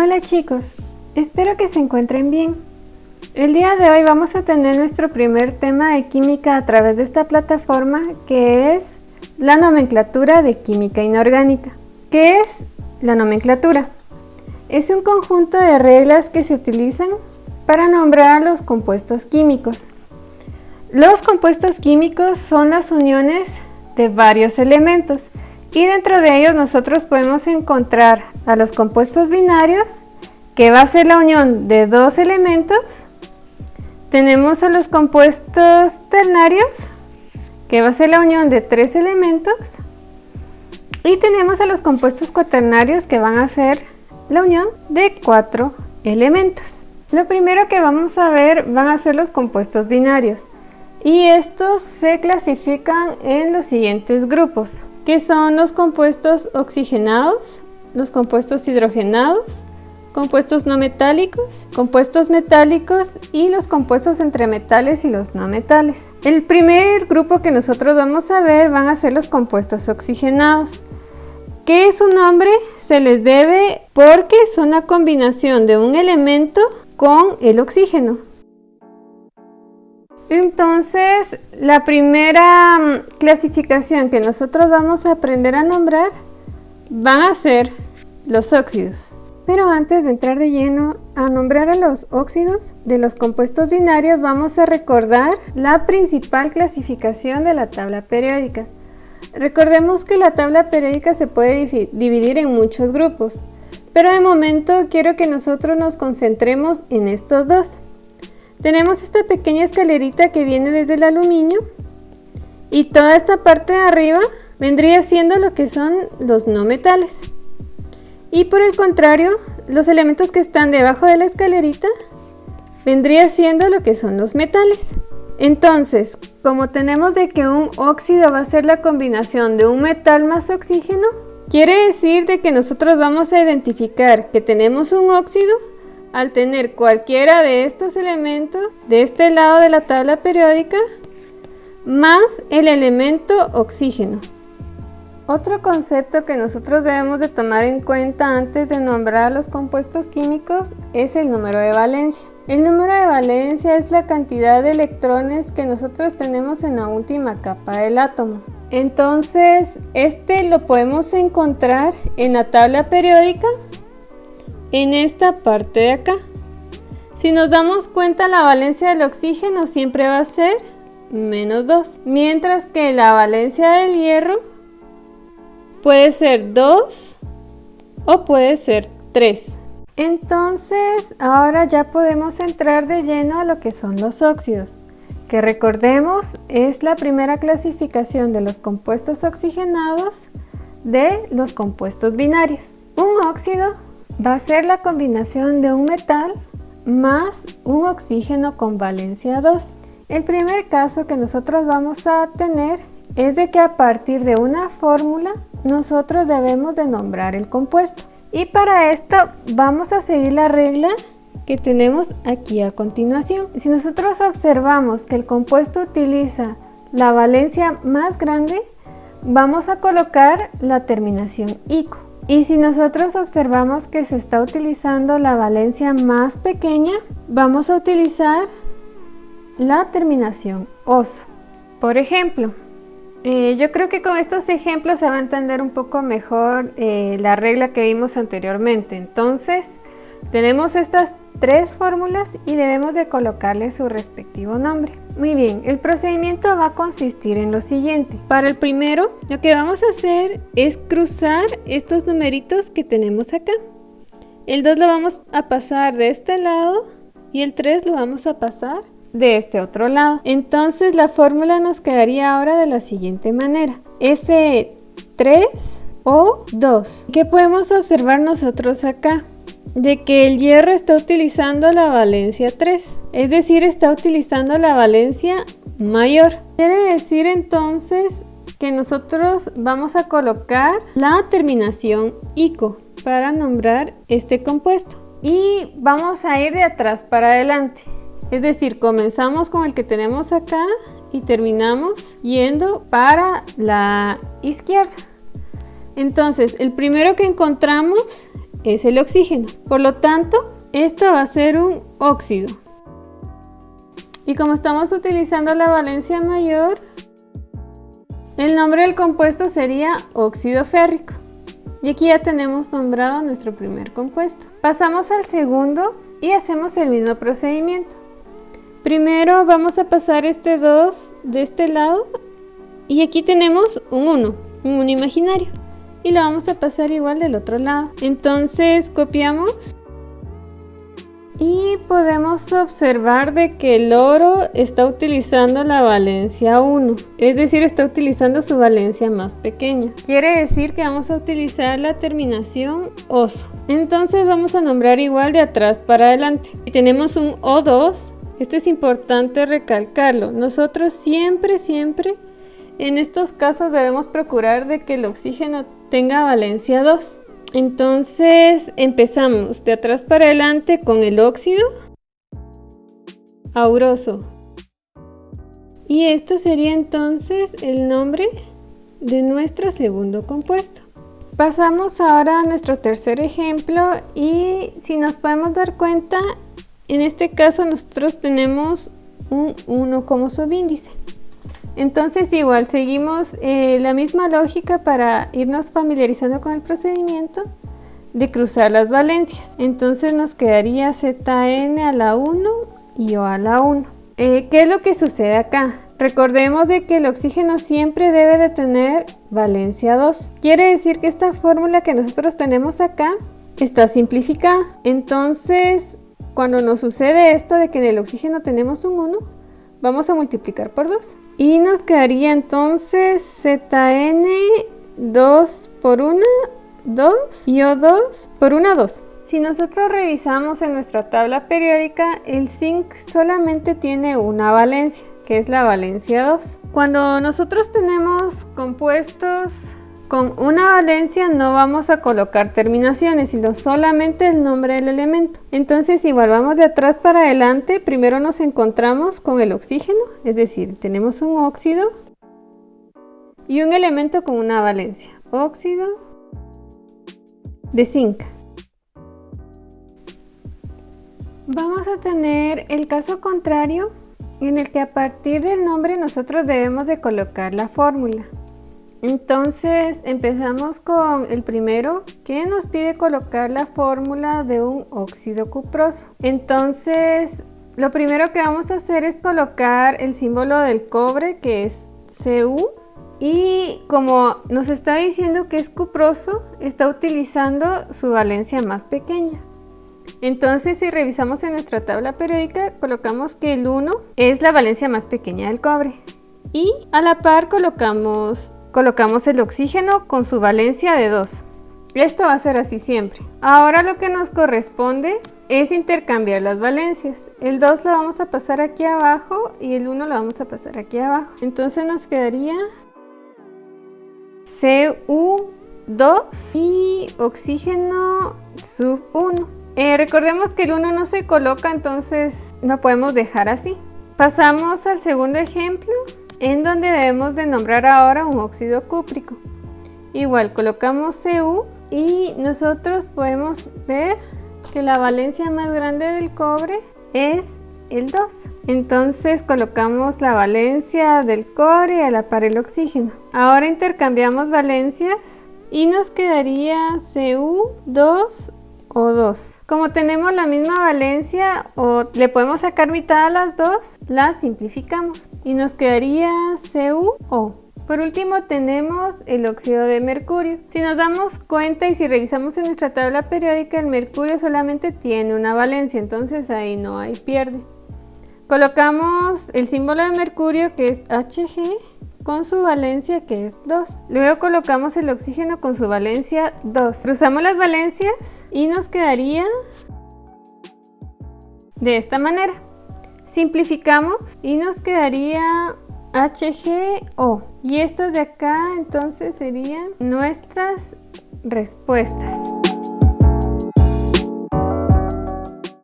Hola chicos, espero que se encuentren bien. El día de hoy vamos a tener nuestro primer tema de química a través de esta plataforma, que es la nomenclatura de química inorgánica. ¿Qué es la nomenclatura? Es un conjunto de reglas que se utilizan para nombrar a los compuestos químicos. Los compuestos químicos son las uniones de varios elementos y dentro de ellos nosotros podemos encontrar a los compuestos binarios, que va a ser la unión de dos elementos. Tenemos a los compuestos ternarios, que va a ser la unión de tres elementos. Y tenemos a los compuestos cuaternarios, que van a ser la unión de cuatro elementos. Lo primero que vamos a ver van a ser los compuestos binarios. Y estos se clasifican en los siguientes grupos, que son los compuestos oxigenados, los compuestos hidrogenados, compuestos no metálicos, compuestos metálicos y los compuestos entre metales y los no metales. El primer grupo que nosotros vamos a ver van a ser los compuestos oxigenados, que su nombre se les debe porque son la combinación de un elemento con el oxígeno. Entonces, la primera clasificación que nosotros vamos a aprender a nombrar van a ser los óxidos. Pero antes de entrar de lleno a nombrar a los óxidos de los compuestos binarios, vamos a recordar la principal clasificación de la tabla periódica. Recordemos que la tabla periódica se puede dividir en muchos grupos, pero de momento quiero que nosotros nos concentremos en estos dos. Tenemos esta pequeña escalerita que viene desde el aluminio y toda esta parte de arriba vendría siendo lo que son los no metales. Y por el contrario, los elementos que están debajo de la escalerita vendría siendo lo que son los metales. Entonces, como tenemos de que un óxido va a ser la combinación de un metal más oxígeno, quiere decir de que nosotros vamos a identificar que tenemos un óxido al tener cualquiera de estos elementos de este lado de la tabla periódica más el elemento oxígeno. Otro concepto que nosotros debemos de tomar en cuenta antes de nombrar a los compuestos químicos es el número de valencia. El número de valencia es la cantidad de electrones que nosotros tenemos en la última capa del átomo. Entonces, lo podemos encontrar en la tabla periódica en esta parte de acá. Si nos damos cuenta, la valencia del oxígeno siempre va a ser -2, mientras que la valencia del hierro puede ser 2 o puede ser 3. Entonces, ahora ya podemos entrar de lleno a lo que son los óxidos, que recordemos es la primera clasificación de los compuestos oxigenados de los compuestos binarios. Un óxido va a ser la combinación de un metal más un oxígeno con valencia 2. El primer caso que nosotros vamos a tener es de que a partir de una fórmula nosotros debemos de nombrar el compuesto. Y para esto vamos a seguir la regla que tenemos aquí a continuación. Si nosotros observamos que el compuesto utiliza la valencia más grande, vamos a colocar la terminación ico. Y si nosotros observamos que se está utilizando la valencia más pequeña, vamos a utilizar la terminación oso. Por ejemplo, yo creo que con estos ejemplos se va a entender un poco mejor la regla que vimos anteriormente. Entonces, tenemos estas tres fórmulas y debemos de colocarle su respectivo nombre. Muy bien, el procedimiento va a consistir en lo siguiente. Para el primero, lo que vamos a hacer es cruzar estos numeritos que tenemos acá. El 2 lo vamos a pasar de este lado y el 3 lo vamos a pasar de este otro lado. Entonces la fórmula nos quedaría ahora de la siguiente manera: Fe3O2. ¿Qué podemos observar nosotros acá? De que el hierro está utilizando la valencia 3, es decir, está utilizando la valencia mayor. Quiere decir entonces que nosotros vamos a colocar la terminación ico para nombrar este compuesto. Y vamos a ir de atrás para adelante. Es decir, comenzamos con el que tenemos acá y terminamos yendo para la izquierda. Entonces, el primero que encontramos es el oxígeno. Por lo tanto, esto va a ser un óxido. Y como estamos utilizando la valencia mayor, el nombre del compuesto sería óxido férrico. Y aquí ya tenemos nombrado nuestro primer compuesto. Pasamos al segundo y hacemos el mismo procedimiento. Primero vamos a pasar este 2 de este lado y aquí tenemos un 1 imaginario. Y lo vamos a pasar igual del otro lado. Entonces copiamos y podemos observar de que el oro está utilizando la valencia 1, es decir, está utilizando su valencia más pequeña. Quiere decir que vamos a utilizar la terminación oso. Entonces vamos a nombrar igual de atrás para adelante. Y tenemos un O2, esto es importante recalcarlo. Nosotros siempre en estos casos debemos procurar de que el oxígeno tenga valencia 2. Entonces empezamos de atrás para adelante con el óxido auroso. Y esto sería entonces el nombre de nuestro segundo compuesto. Pasamos ahora a nuestro tercer ejemplo y si nos podemos dar cuenta, en este caso nosotros tenemos un 1 como subíndice. Entonces igual seguimos la misma lógica para irnos familiarizando con el procedimiento de cruzar las valencias. Entonces nos quedaría ZN a la 1 y O a la 1. ¿Qué es lo que sucede acá? Recordemos de que el oxígeno siempre debe de tener valencia 2. Quiere decir que esta fórmula que nosotros tenemos acá está simplificada. Entonces cuando nos sucede esto de que en el oxígeno tenemos un 1, vamos a multiplicar por 2. Y nos quedaría entonces ZN 2 por 1, 2 y O2 por 1, 2. Si nosotros revisamos en nuestra tabla periódica, el zinc solamente tiene una valencia, que es la valencia 2. Cuando nosotros tenemos compuestos con una valencia no vamos a colocar terminaciones, sino solamente el nombre del elemento. Entonces igual vamos de atrás para adelante. Primero nos encontramos con el oxígeno, es decir, tenemos un óxido y un elemento con una valencia, óxido de zinc. Vamos a tener el caso contrario en el que a partir del nombre nosotros debemos de colocar la fórmula. Entonces empezamos con el primero que nos pide colocar la fórmula de un óxido cuproso. Entonces lo primero que vamos a hacer es colocar el símbolo del cobre, que es Cu, y como nos está diciendo que es cuproso, está utilizando su valencia más pequeña. Entonces si revisamos en nuestra tabla periódica, colocamos que el 1 es la valencia más pequeña del cobre y a la par colocamos el oxígeno con su valencia de 2. Esto va a ser así siempre. Ahora lo que nos corresponde es intercambiar las valencias. El 2 lo vamos a pasar aquí abajo y el 1 lo vamos a pasar aquí abajo. Entonces nos quedaría Cu2 y oxígeno sub 1. Recordemos que el 1 no se coloca, entonces no podemos dejar así. Pasamos al segundo ejemplo, en donde debemos de nombrar ahora un óxido cúprico. Igual colocamos Cu y nosotros podemos ver que la valencia más grande del cobre es el 2. Entonces colocamos la valencia del cobre y a la par el oxígeno. Ahora intercambiamos valencias y nos quedaría Cu2 O2. Como tenemos la misma valencia o le podemos sacar mitad a las dos, las simplificamos y nos quedaría CuO. Por último tenemos el óxido de mercurio. Si nos damos cuenta y si revisamos en nuestra tabla periódica, el mercurio solamente tiene una valencia, entonces ahí no hay pierde. Colocamos el símbolo de mercurio, que es Hg, con su valencia, que es 2. Luego colocamos el oxígeno con su valencia 2. Cruzamos las valencias y nos quedaría de esta manera. Simplificamos y nos quedaría HgO. Y estas de acá entonces serían nuestras respuestas.